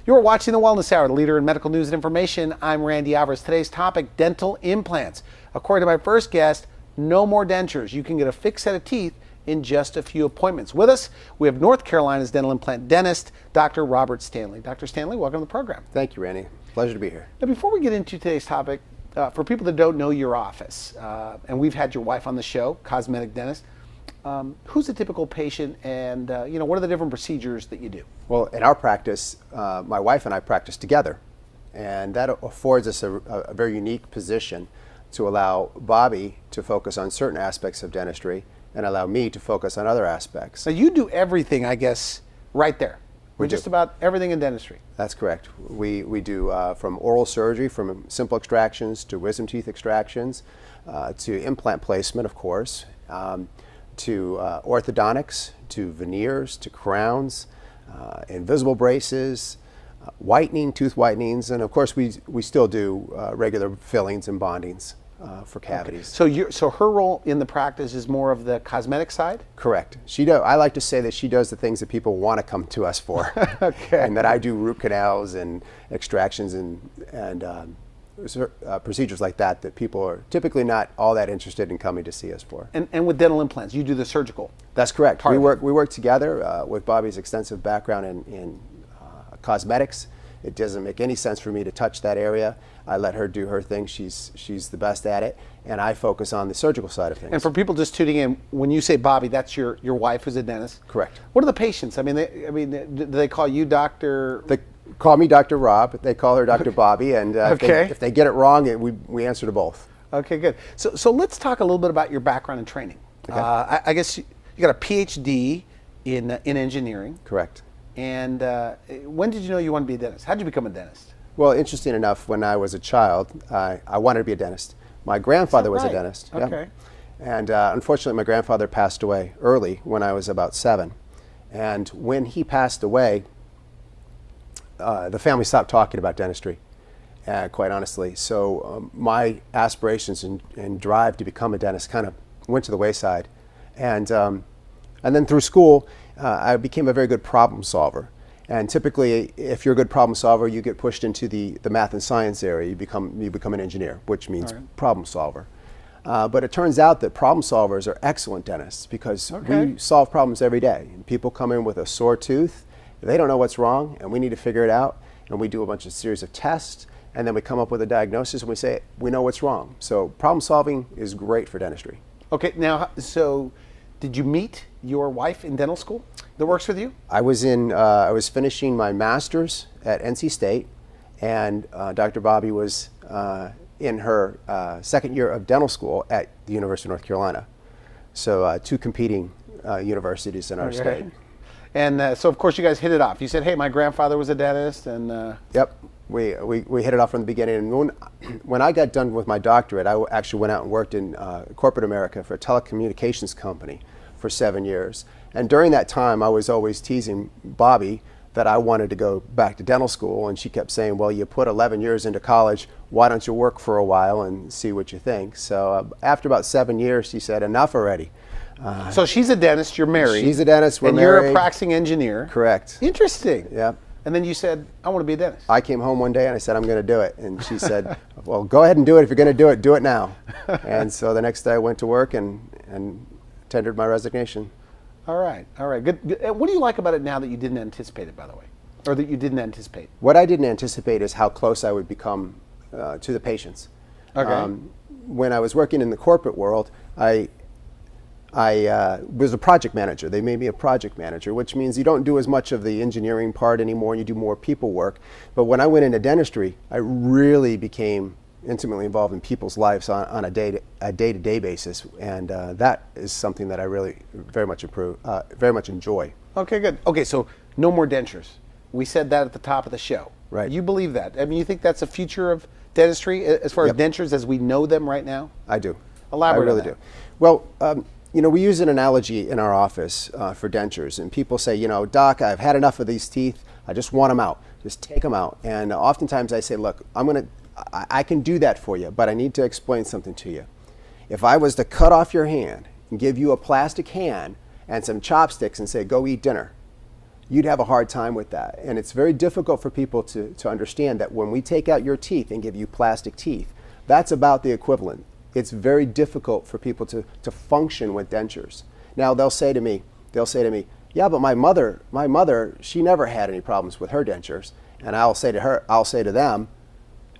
You're watching the Wellness Hour, the leader in medical news and information. I'm Randy Alvarez. Today's topic, dental implants. According to my first guest, no more dentures. You can get a fixed set of teeth in just a few appointments. With us, we have North Carolina's dental implant dentist, Dr. Robert Stanley. Dr. Stanley, welcome to the program. Thank you, Randy. Pleasure to be here. Now, before we get into today's topic, for people that don't know your office, and we've had your wife on the show, cosmetic dentist, who's a typical patient, and what are the different procedures that you do? Well, in our practice, my wife and I practice together, and that affords us a very unique position to allow Bobbi to focus on certain aspects of dentistry and allow me to focus on other aspects. So you do everything, I guess, right there. We're just about everything in dentistry. That's correct. We do from oral surgery, from simple extractions to wisdom teeth extractions, to implant placement, of course, to orthodontics, to veneers, to crowns, invisible braces, whitening, tooth whitenings, and of course we still do regular fillings and bondings for cavities. Okay. So her role in the practice is more of the cosmetic side? Correct. I like to say that she does the things that people want to come to us for. Okay. And that I do root canals and extractions and procedures like that people are typically not all that interested in coming to see us for. And with dental implants, you do the surgical? That's correct. We work together with Bobbi's extensive background in cosmetics. It doesn't make any sense for me to touch that area. I let her do her thing. She's the best at it, and I focus on the surgical side of things. And for people just tuning in, when you say Bobbi, that's your wife who's a dentist? Correct. What are the patients? Do they call you Dr.? They call me Dr. Rob. They call her Dr. Bobbi, and if they get it wrong, we answer to both. Okay, good. So let's talk a little bit about your background and training. Okay. I guess you got a PhD in engineering. Correct. And when did you know you wanted to be a dentist? How did you become a dentist? Well, interesting enough, when I was a child, I wanted to be a dentist. My grandfather was a dentist. Okay. Yeah. And unfortunately, my grandfather passed away early when I was about 7. And when he passed away, the family stopped talking about dentistry, quite honestly. So my aspirations and drive to become a dentist kind of went to the wayside. And then through school, I became a very good problem solver. And typically, if you're a good problem solver, you get pushed into the math and science area. You become an engineer, which means problem solver. But it turns out that problem solvers are excellent dentists because we solve problems every day. And people come in with a sore tooth, they don't know what's wrong, and we need to figure it out. And we do a series of tests, and then we come up with a diagnosis, and we say, we know what's wrong. So problem solving is great for dentistry. Okay, now, so did you meet your wife in dental school that works with you? I was finishing my master's at NC State, and Dr. Bobbi was in her second year of dental school at the University of North Carolina. So 2 competing universities in our state. And so of course you guys hit it off. You said, hey, my grandfather was a dentist, and Yep, we hit it off from the beginning. And when I got done with my doctorate, I actually went out and worked in corporate America for a telecommunications company for 7 years. And during that time, I was always teasing Bobbi that I wanted to go back to dental school, and she kept saying, well, you put 11 years into college, why don't you work for a while and see what you think? So after about 7 years, she said, enough already. So she's a dentist, you're married. She's a dentist, we're married. And you're a practicing engineer. Correct. Interesting. Yeah. And then you said, I want to be a dentist. I came home one day and I said, I'm going to do it. And she said, well, go ahead and do it. If you're going to do it now. And so the next day I went to work and tendered my resignation. All right, good. What do you like about it now that you didn't anticipate it, by the way? Or that you didn't anticipate? What I didn't anticipate is how close I would become to the patients. Okay. When I was working in the corporate world, I was a project manager. They made me a project manager, which means you don't do as much of the engineering part anymore, and you do more people work. But when I went into dentistry, I really became intimately involved in people's lives on a day-to-day basis, and that is something that I really very much enjoy. Okay, good. Okay, so no more dentures. We said that at the top of the show. Right. You believe that? I mean, you think that's the future of dentistry as far as dentures as we know them right now? I do. Elaborate. I really do. Well, we use an analogy in our office for dentures, and people say, Doc, I've had enough of these teeth. I just want them out. Just take them out. And oftentimes I say, look, I can do that for you, but I need to explain something to you. If I was to cut off your hand and give you a plastic hand and some chopsticks and say, go eat dinner, you'd have a hard time with that. And it's very difficult for people to understand that when we take out your teeth and give you plastic teeth, that's about the equivalent. It's very difficult for people to function with dentures. Now they'll say to me, yeah, but my mother, she never had any problems with her dentures. And I'll say to them,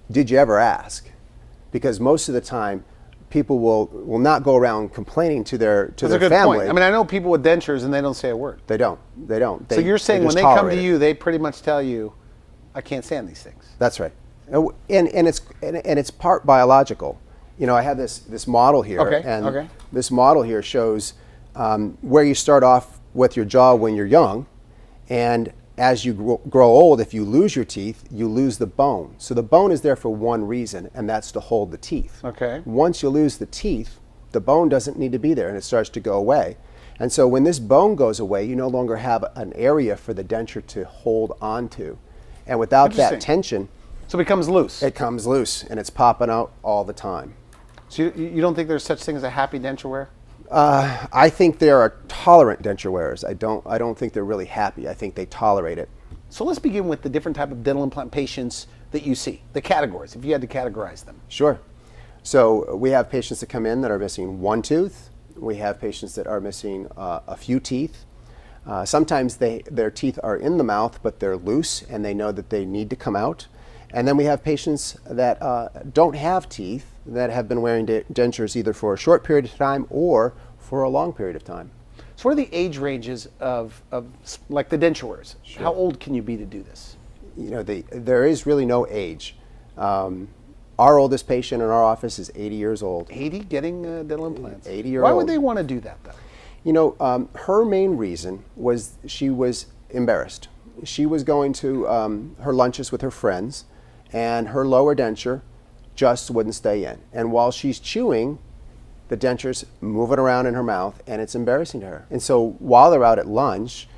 did you ever ask? Because most of the time, people will not go around complaining to their That's a good family. point. I mean, I know people with dentures and they don't say a word. They don't. So you're saying when they come to you, they pretty much tell you, I can't stand these things. That's right. And it's part biological. You know, I have this model here, and this model here shows where you start off with your jaw when you're young, and as you grow old, if you lose your teeth, you lose the bone. So the bone is there for one reason, and that's to hold the teeth. Okay. Once you lose the teeth, the bone doesn't need to be there, and it starts to go away. And so when this bone goes away, you no longer have an area for the denture to hold onto. And without that tension, so it becomes loose. It comes loose, and it's popping out all the time. So you don't think there's such thing as a happy denture wear? I think there are tolerant denture wearers. I don't think they're really happy. I think they tolerate it. So let's begin with the different type of dental implant patients that you see, the categories, if you had to categorize them. Sure. So we have patients that come in that are missing one tooth. We have patients that are missing a few teeth. Sometimes their teeth are in the mouth, but they're loose, and they know that they need to come out. And then we have patients that don't have teeth that have been wearing dentures either for a short period of time or for a long period of time. So what are the age ranges of like the denture wearers? Sure. How old can you be to do this? You know, there is really no age. Our oldest patient in our office is 80 years old. 80 getting dental implants? 80-year-old. Why would they want to do that, though? You know, her main reason was she was embarrassed. She was going to her lunches with her friends, and her lower denture just wouldn't stay in. And while she's chewing, the denture's moving around in her mouth, and it's embarrassing to her. And so while they're out at lunch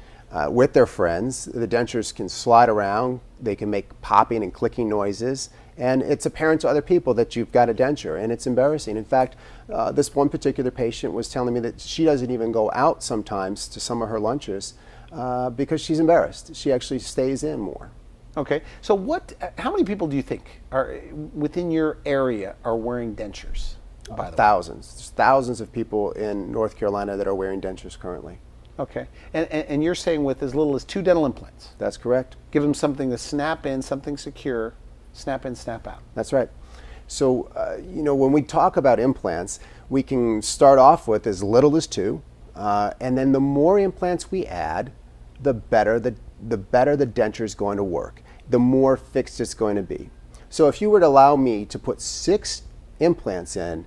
with their friends, the dentures can slide around, they can make popping and clicking noises, and it's apparent to other people that you've got a denture, and it's embarrassing. In fact, this one particular patient was telling me that she doesn't even go out sometimes to some of her lunches because she's embarrassed. She actually stays in more. Okay, so how many people do you think are within your area are wearing dentures, by the Thousands. There's thousands of people in North Carolina that are wearing dentures currently. Okay, and you're saying with as little as 2 dental implants? That's correct. Give them something to snap in, something secure, snap in, snap out. That's right. So, you know, when we talk about implants, we can start off with as little as 2, and then the more implants we add, the better the denture is going to work, the more fixed it's going to be. So if you were to allow me to put 6 implants in,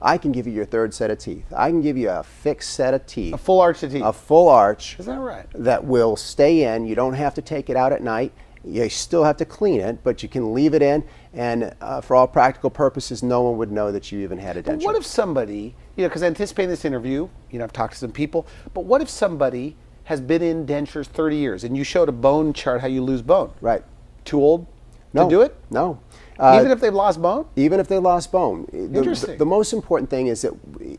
I can give you your 3rd set of teeth. I can give you a fixed set of teeth. A full arch of teeth. A full arch. Is that right? That will stay in. You don't have to take it out at night. You still have to clean it, but you can leave it in, and for all practical purposes, no one would know that you even had a denture. But what if somebody, you know, because I anticipate this interview, you know, I've talked to some people, but what if somebody has been in dentures 30 years, and you showed a bone chart how you lose bone? Right. Too old to do it? No. Even if they've lost bone? Even if they lost bone. Interesting. The most important thing is that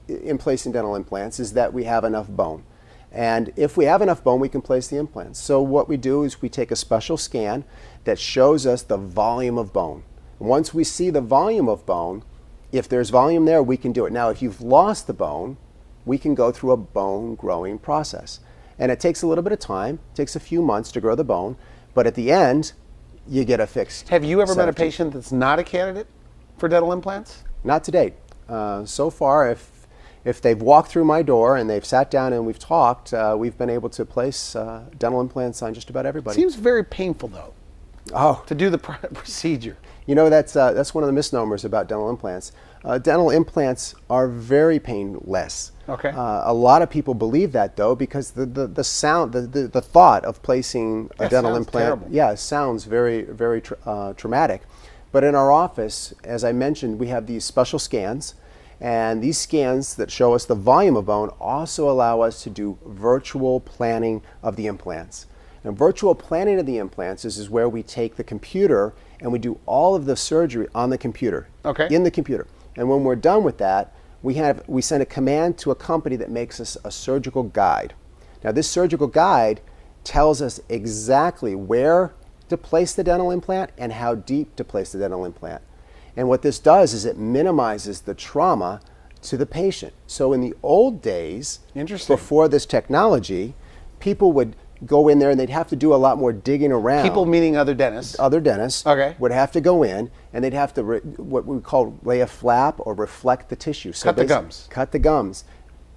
in placing dental implants is that we have enough bone. And if we have enough bone, we can place the implants. So what we do is we take a special scan that shows us the volume of bone. Once we see the volume of bone, if there's volume there, we can do it. Now, if you've lost the bone, we can go through a bone growing process. And it takes a little bit of time, it takes a few months to grow the bone, but at the end, you get a fixed. Have you ever met a patient that's not a candidate for dental implants? Not to date. So far, if they've walked through my door and they've sat down and we've talked, we've been able to place dental implants on just about everybody. Seems very painful, though. Oh, to do the procedure. You know, that's one of the misnomers about dental implants. Dental implants are very painless. Okay. A lot of people believe that, though, because the sound, the thought of placing a dental implant, terrible. Sounds very, very traumatic. But in our office, as I mentioned, we have these special scans, and these scans that show us the volume of bone also allow us to do virtual planning of the implants. And virtual planning of the implants is where we take the computer and we do all of the surgery on the computer, in the computer. And when we're done with that, we send a command to a company that makes us a surgical guide. Now, this surgical guide tells us exactly where to place the dental implant and how deep to place the dental implant. And what this does is it minimizes the trauma to the patient. So in the old days, before this technology, people would go in there and they'd have to do a lot more digging around. People meaning other dentists? Other dentists would have to go in and they'd have to, what we call lay a flap or reflect the tissue. So cut the gums. Cut the gums.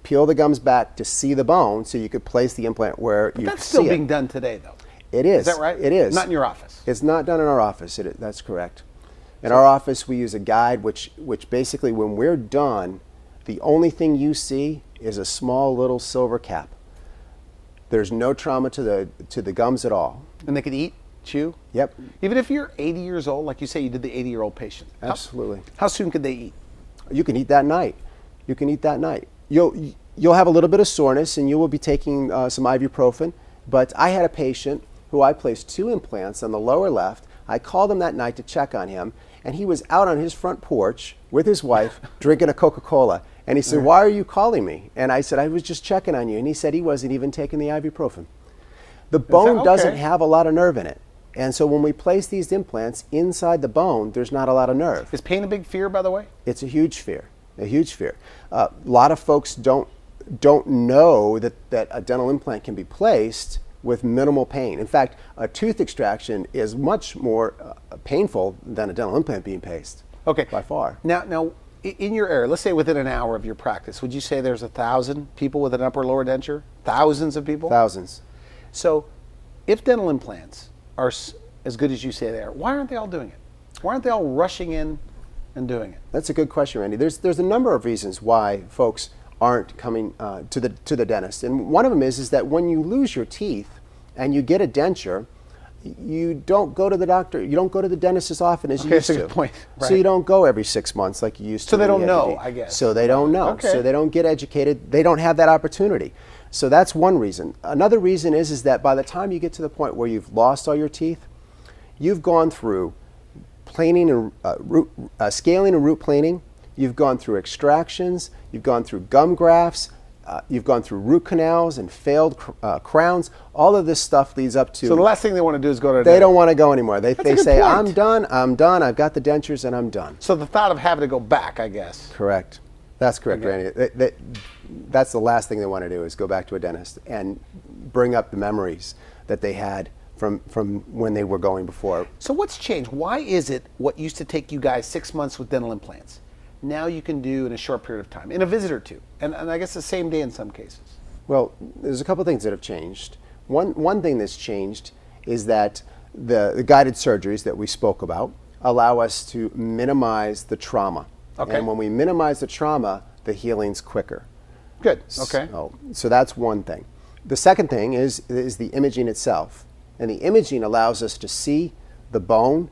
Peel the gums back to see the bone so you could place the implant where you see it. That's still being done today, though. It is. Is that right? It is. Not in your office. It's not done in our office. That's correct. In our office, we use a guide which basically, when we're done, the only thing you see is a small little silver cap. There's no trauma to the gums at all. And they can eat, chew? Yep. Even if you're 80 years old, like you say, you did the 80-year-old patient. Absolutely. How soon could they eat? You can eat that night. You can eat that night. You'll have a little bit of soreness, and you will be taking some ibuprofen. But I had a patient who I placed 2 implants on the lower left. I called him that night to check on him, and he was out on his front porch with his wife drinking a Coca-Cola. And he said, "Why are you calling me?" And I said, "I was just checking on you." And he said he wasn't even taking the ibuprofen. The bone doesn't have a lot of nerve in it. And so when we place these implants inside the bone, there's not a lot of nerve. Is pain a big fear, by the way? It's a huge fear, a huge fear. A lot of folks don't know that a dental implant can be placed with minimal pain. In fact, a tooth extraction is much more painful than a dental implant being placed. Okay. By far. Now, in your area, let's say within an hour of your practice, would you say there's 1,000 people with an upper lower denture? Thousands of people? Thousands. So if dental implants are as good as you say they are, why aren't they all doing it? Why aren't they all rushing in and doing it? That's a good question, Randy. There's a number of reasons why folks aren't coming to the dentist. And one of them is that when you lose your teeth and you get a denture, you don't go to the doctor. You don't go to the dentist as often as you used to. That's a good point. Right. So you don't go every 6 months like you used to. So they don't know, I guess. So they don't know. Okay. So they don't get educated. They don't have that opportunity. So that's one reason. Another reason is that by the time you get to the point where you've lost all your teeth, you've gone through planing and scaling and root planing. You've gone through extractions. You've gone through gum grafts. You've gone through root canals and failed crowns. All of this stuff leads up to... So the last thing they want to do is go to a They dentist. don't want to go anymore. They say, point. I'm done, I've got the dentures and I'm done. So the thought of having to go back, I guess. Correct. That's correct, Randy. That's the last thing they want to do is go back to a dentist and bring up the memories that they had from when they were going before. So what's changed? Why is it what used to take you guys 6 months with dental implants, now you can do in a short period of time, in a visit or two, and I guess the same day in some cases? Well, there's a couple things that have changed. One thing that's changed is that the guided surgeries that we spoke about allow us to minimize the trauma. Okay. And when we minimize the trauma, the healing's quicker. Good. Okay. So that's one thing. The second thing is the imaging itself. And the imaging allows us to see the bone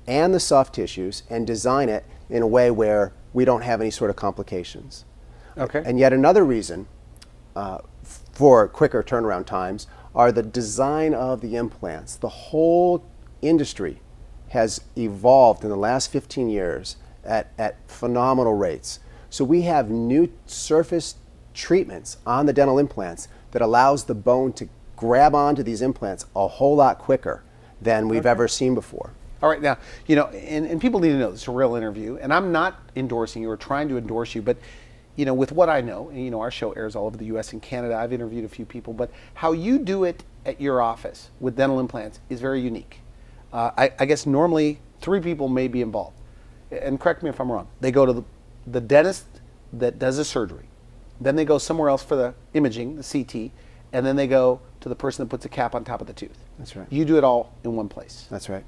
and the soft tissues and design it in a way where we don't have any sort of complications. Okay. And yet another reason for quicker turnaround times are the design of the implants. The whole industry has evolved in the last 15 years at phenomenal rates. So we have new surface treatments on the dental implants that allows the bone to grab onto these implants a whole lot quicker than we've ever seen before. All right, now, you know, and people need to know this is a real interview, and I'm not endorsing you or trying to endorse you, but, you know, with what I know, and, you know, our show airs all over the U.S. and Canada. I've interviewed a few people, but how you do it at your office with dental implants is very unique. I guess normally 3 people may be involved, and correct me if I'm wrong. They go to the dentist that does the surgery, then they go somewhere else for the imaging, the CT, and then they go to the person that puts a cap on top of the tooth. That's right. You do it all in one place. That's right.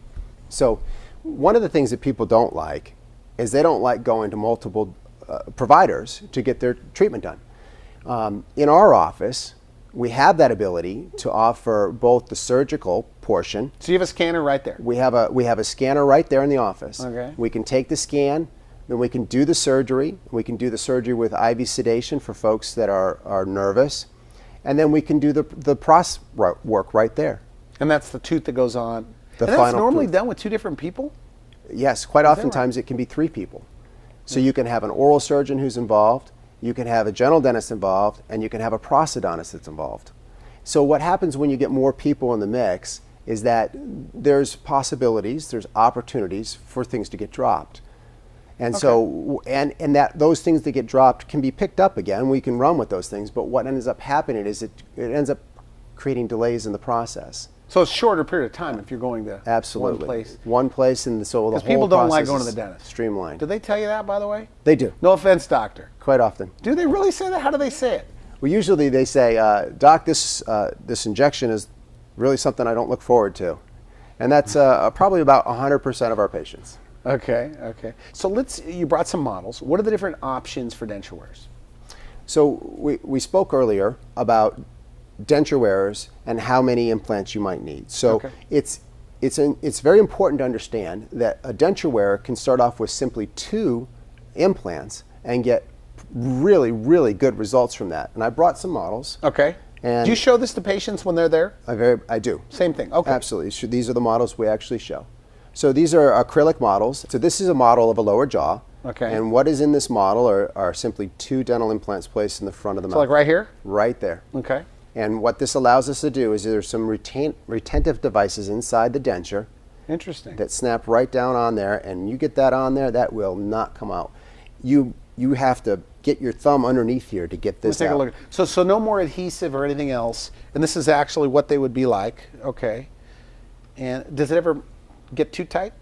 So one of the things that people don't like is they don't like going to multiple providers to get their treatment done. In our office, we have that ability to offer both the surgical portion. So you have a scanner right there. We have a scanner right there in the office. Okay. We can take the scan, then we can do the surgery. We can do the surgery with IV sedation for folks that are nervous, and then we can do the process work right there. And that's the tooth that goes on. The and that's final normally tooth. done with 2 different people? Yes, quite oftentimes it can be 3 people. So you can have an oral surgeon who's involved, you can have a general dentist involved, and you can have a prosthodontist that's involved. So what happens when you get more people in the mix is that there's possibilities, there's opportunities for things to get dropped. And so, and that those things that get dropped can be picked up again. We can run with those things, but what ends up happening is it ends up creating delays in the process. So it's a shorter period of time if you're going to Absolutely. one place. One place, and so the whole Because people don't like process going to is the dentist. Streamlined. Do they tell you that, by the way? They do. No offense, doctor. Quite often. Do they really say that? How do they say it? Well, usually they say, Doc, this injection is really something I don't look forward to. And that's probably about 100% of our patients. Okay, okay. So you brought some models. What are the different options for denture wearers? So we spoke earlier about denture wearers and how many implants you might need. So it's very important to understand that a denture wearer can start off with simply 2 implants and get really, really good results from that. And I brought some models. Okay. And do you show this to patients when they're there? I do. Same thing. Okay. Absolutely. These are the models we actually show. So these are acrylic models. So this is a model of a lower jaw. Okay. And what is in this model are simply 2 dental implants placed in the front of the mouth. So like right here? Right there. Okay. And what this allows us to do is there's some retentive devices inside the denture. Interesting. That snap right down on there, and you get that on there, that will not come out. You have to get your thumb underneath here to get this Let's take out. a look. So no more adhesive or anything else, and this is actually what they would be like. Okay. And does it ever get too tight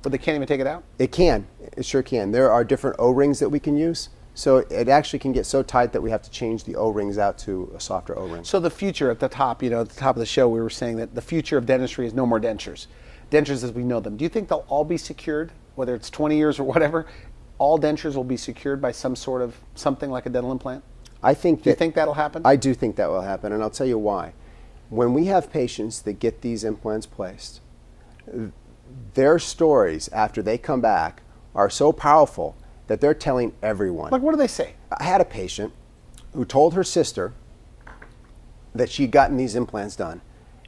where they can't even take it out? It can. It sure can. There are different O-rings that we can use. So it actually can get so tight that we have to change the O-rings out to a softer O-ring. So the future at the top, at the top of the show, we were saying that the future of dentistry is no more dentures. Dentures as we know them. Do you think they'll all be secured, whether it's 20 years or whatever? All dentures will be secured by some sort of something like a dental implant? I think do you think that'll happen? I do think that will happen, and I'll tell you why. When we have patients that get these implants placed, their stories after they come back are so powerful that they're telling everyone. Like, what do they say? I had a patient who told her sister that she'd gotten these implants done,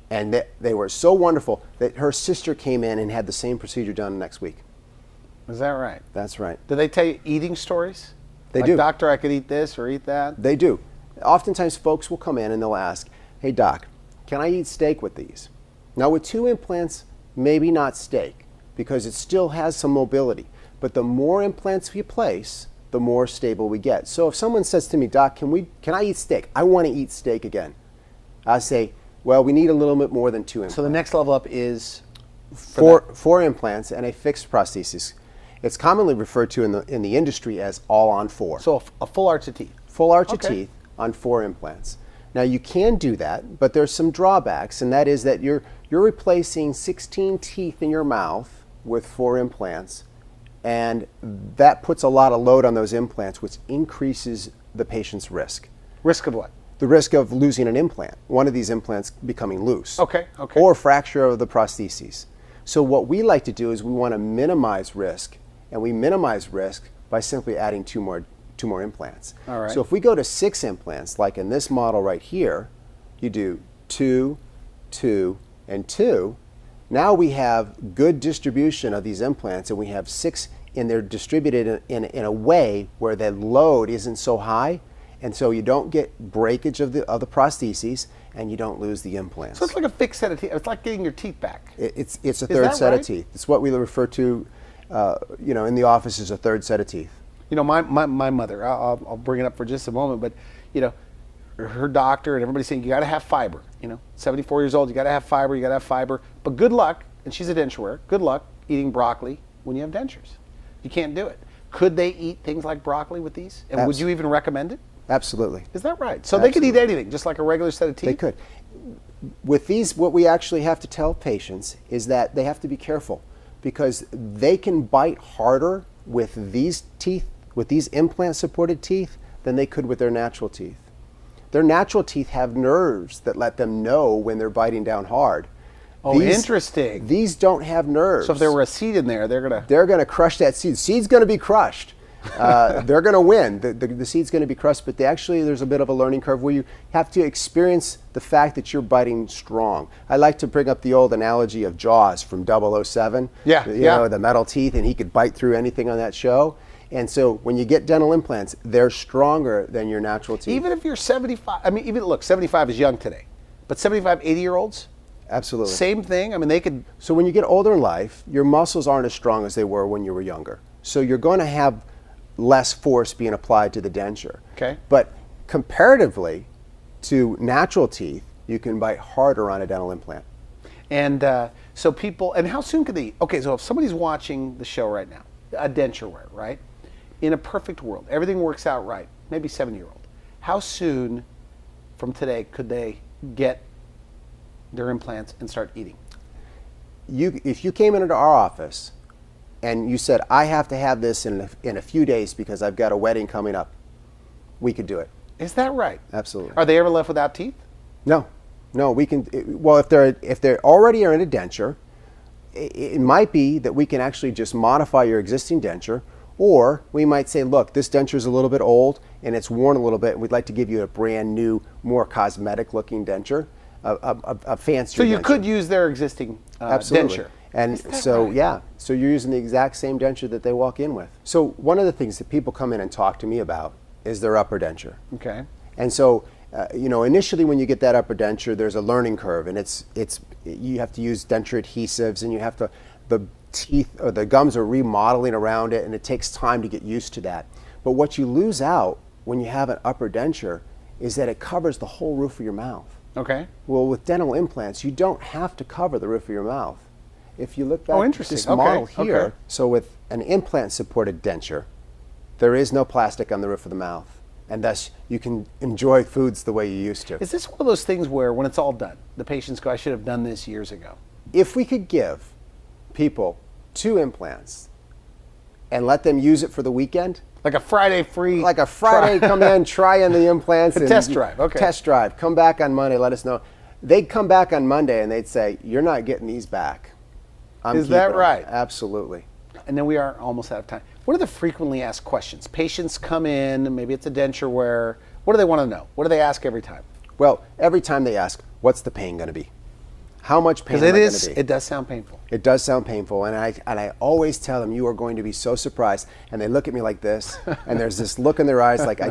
and that they were so wonderful that her sister came in and had the same procedure done next week. Is that right? That's right. Do they tell you eating stories? They like, do. Doctor, I could eat this or eat that? They do. Oftentimes folks will come in and they'll ask, hey doc, can I eat steak with these? Now with 2 implants, maybe not steak, because it still has some mobility. But the more implants we place, the more stable we get. So if someone says to me, Doc, can I eat steak? I want to eat steak again. I say, well, we need a little bit more than 2 implants. So the next level up is 4 implants and a fixed prosthesis. It's commonly referred to in the industry as all on 4. So a full arch of teeth. Full arch of teeth on 4 implants. Now you can do that, but there's some drawbacks, and that is that you're replacing 16 teeth in your mouth with 4 implants. And that puts a lot of load on those implants, which increases the patient's risk. Risk of what? The risk of losing an implant, one of these implants becoming loose. Okay, okay. Or fracture of the prostheses. So what we like to do is we want to minimize risk, and we minimize risk by simply adding two more implants. All right. So if we go to 6 implants, like in this model right here, you do 2, 2, and 2. Now we have good distribution of these implants, and we have 6, and they're distributed in a way where the load isn't so high, and so you don't get breakage of the prostheses, and you don't lose the implants. So it's like a fixed set of teeth. It's like getting your teeth back. It's a third set of teeth. It's what we refer to, in the office as a third set of teeth. My mother, I'll bring it up for just a moment, but her doctor and everybody's saying you got to have fiber. 74 years old, you got to have fiber, you got to have fiber. But good luck, and she's a denture wearer, good luck eating broccoli when you have dentures. You can't do it. Could they eat things like broccoli with these? And would you even recommend it? Absolutely. Is that right? So they could eat anything, just like a regular set of teeth? They could. With these, what we actually have to tell patients is that they have to be careful, because they can bite harder with these teeth, with these implant-supported teeth, than they could with their natural teeth. Their natural teeth have nerves that let them know when they're biting down hard. Oh, interesting. These don't have nerves. So if there were a seed in there, they're going to crush that seed. Seed's going to be crushed. They're going to win. The seed's going to be crushed, but there's a bit of a learning curve where you have to experience the fact that you're biting strong. I like to bring up the old analogy of Jaws from 007. Yeah, the metal teeth, and he could bite through anything on that show. And so when you get dental implants, they're stronger than your natural teeth. Even if you're 75, look, 75 is young today. But 75, 80-year-olds? Absolutely. Same thing? I mean, they could... So when you get older in life, your muscles aren't as strong as they were when you were younger. So you're going to have less force being applied to the denture. Okay. But comparatively to natural teeth, you can bite harder on a dental implant. And so people... And how soon could they... Okay, so if somebody's watching the show right now, a denture wear, right? In a perfect world, everything works out right, maybe 7-year-old. How soon from today could they get their implants and start eating? If you came into our office and you said, I have to have this in a few days because I've got a wedding coming up, we could do it. Is that right? Absolutely. Are they ever left without teeth? No. No, we can, well, if they're already are in a denture, it might be that we can actually just modify your existing denture, or we might say, look, this denture is a little bit old and it's worn a little bit, and we'd like to give you a brand new, more cosmetic looking denture, a fancier So you denture. could use their existing Absolutely. denture. And so, right? yeah, so you're using the exact same denture that they walk in with. So one of the things that people come in and talk to me about is their upper denture. Okay. And so, you know, initially when you get that upper denture, there's a learning curve, and you have to use denture adhesives, and you have to, the teeth or the gums are remodeling around it, and it takes time to get used to that. But what you lose out when you have an upper denture is that it covers the whole roof of your mouth. Okay. Well, with dental implants, you don't have to cover the roof of your mouth. If you look back at interesting. this Okay, model here, okay. so with an implant-supported denture, there is no plastic on the roof of the mouth, and thus you can enjoy foods the way you used to. Is this one of those things where when it's all done, the patients go, I should have done this years ago? If we could give people 2 implants and let them use it for the weekend, Like a Friday free... like a Friday, come in, try in the implants. A test drive, okay. Test drive. Come back on Monday, let us know. They'd come back on Monday and they'd say, you're not getting these back. Is that keeping them." right? Absolutely. And then we are almost out of time. What are the frequently asked questions? Patients come in, maybe it's a denture wear. What do they want to know? What do they ask every time? Well, every time they ask, what's the pain going to be? How much pain Because am I going to be? it does sound painful. It does sound painful, and I always tell them, you are going to be so surprised. And they look at me like this, and there's this look in their eyes like,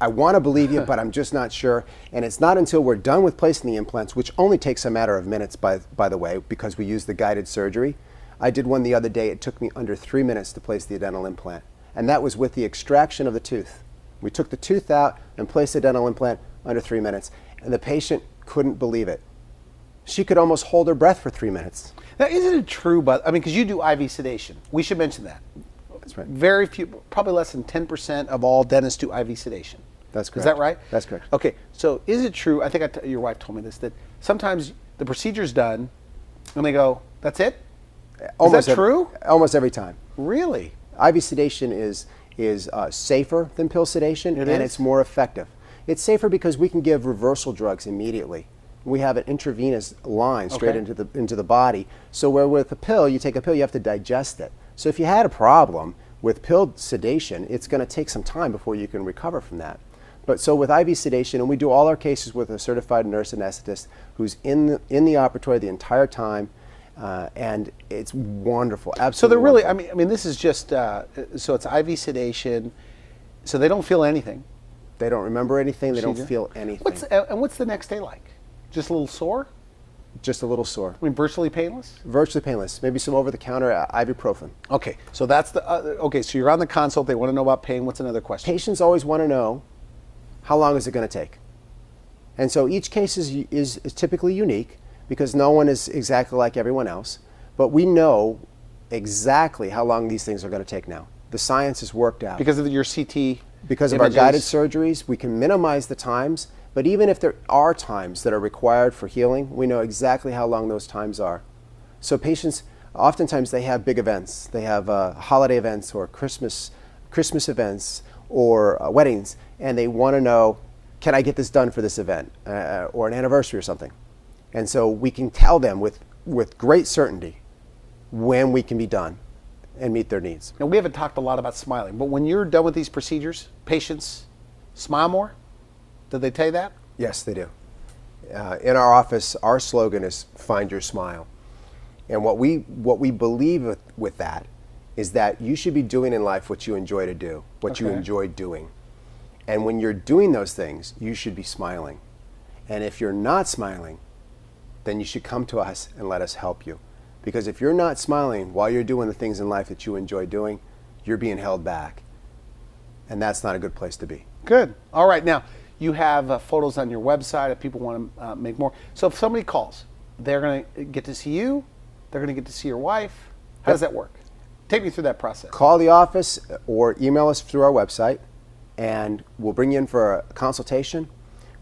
I want to believe you, but I'm just not sure. And it's not until we're done with placing the implants, which only takes a matter of minutes, by the way, because we use the guided surgery. I did one the other day. It took me under 3 minutes to place the dental implant, and that was with the extraction of the tooth. We took the tooth out and placed the dental implant under 3 minutes, and the patient couldn't believe it. She could almost hold her breath for 3 minutes. Now, isn't it true, but I mean, because you do IV sedation. We should mention that. That's right. Very few, probably less than 10% of all dentists do IV sedation. That's correct. Is that right? That's correct. Okay, so is it true, I think your wife told me this, that sometimes the procedure's done and they go, that's it? Is that true? Almost every time. Really? IV sedation is safer than pill sedation, and it's more effective. It's safer because we can give reversal drugs immediately. We have an intravenous line straight into the body. So where with a pill, you take a pill, you have to digest it. So if you had a problem with pill sedation, it's going to take some time before you can recover from that. But so with IV sedation, and we do all our cases with a certified nurse anesthetist who's in the operatory the entire time, and it's wonderful. Absolutely. So they're really, wonderful. I mean, this is just, so it's IV sedation, so they don't feel anything. They don't remember anything. They don't feel anything. And what's the next day like? Just a little sore? Just a little sore. I mean, virtually painless? Virtually painless. Maybe some over-the-counter ibuprofen. Okay, so that's the, okay, so you're on the consult, they want to know about pain. What's another question? Patients always want to know, how long is it going to take? And so each case is typically unique because no one is exactly like everyone else, but we know exactly how long these things are going to take now. The science is worked out. Because of your CT Because of images. our guided surgeries, we can minimize the times, but even if there are times that are required for healing, we know exactly how long those times are. So patients, oftentimes they have big events. They have holiday events or Christmas events or weddings, and they want to know, can I get this done for this event or an anniversary or something? And so we can tell them with great certainty when we can be done and meet their needs. Now, we haven't talked a lot about smiling, but when you're done with these procedures, patients smile more? Did they tell you that? Yes, they do. In our office, our slogan is "Find Your Smile," and what we believe with that is that you should be doing in life what you enjoy to do, what you enjoy doing, and when you're doing those things, you should be smiling. And if you're not smiling, then you should come to us and let us help you. Because if you're not smiling while you're doing the things in life that you enjoy doing, you're being held back. And that's not a good place to be. Good. All right. Now, you have photos on your website if people want to make more. So if somebody calls, they're going to get to see you, they're going to get to see your wife. How does that work? Take me through that process. Call the office or email us through our website, and we'll bring you in for a consultation.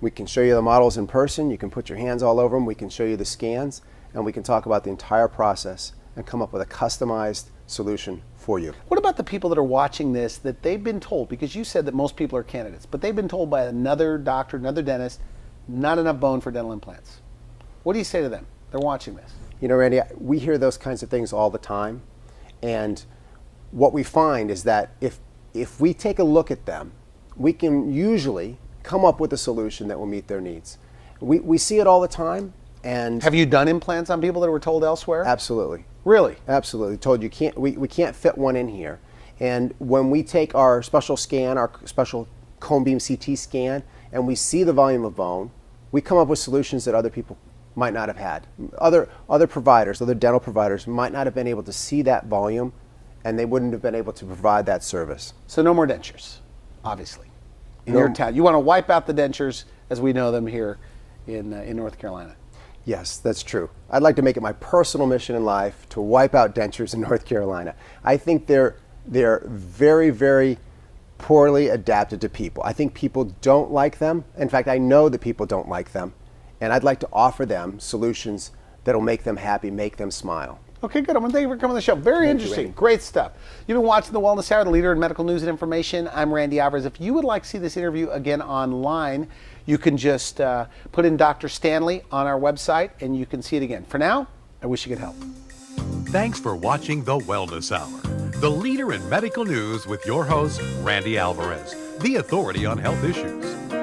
We can show you the models in person. You can put your hands all over them. We can show you the scans, and we can talk about the entire process and come up with a customized solution for you. What about the people that are watching this that they've been told, because you said that most people are candidates, but they've been told by another doctor, another dentist, not enough bone for dental implants? What do you say to them? They're watching this. You know, Randy, we hear those kinds of things all the time. And what we find is that if we take a look at them, we can usually come up with a solution that will meet their needs. We see it all the time. And have you done implants on people that were told elsewhere? Absolutely. Really? Absolutely. Told you can't. We can't fit one in here. And when we take our special scan, our special cone beam CT scan, and we see the volume of bone, we come up with solutions that other people might not have had. Other providers, other dental providers might not have been able to see that volume, and they wouldn't have been able to provide that service. So no more dentures, obviously, in your town. You want to wipe out the dentures as we know them here in North Carolina. Yes, that's true. I'd like to make it my personal mission in life to wipe out dentures in North Carolina. I think they're very, very poorly adapted to people. I think people don't like them. In fact, I know that people don't like them. And I'd like to offer them solutions that'll make them happy, make them smile. Okay, good. I want to thank you for coming on the show. Very interesting. Great stuff. You've been watching The Wellness Hour, the leader in medical news and information. I'm Randy Alvarez. If you would like to see this interview again online, you can just put in Dr. Stanley on our website and you can see it again. For now, I wish you could help. Thanks for watching The Wellness Hour, the leader in medical news with your host, Randy Alvarez, the authority on health issues.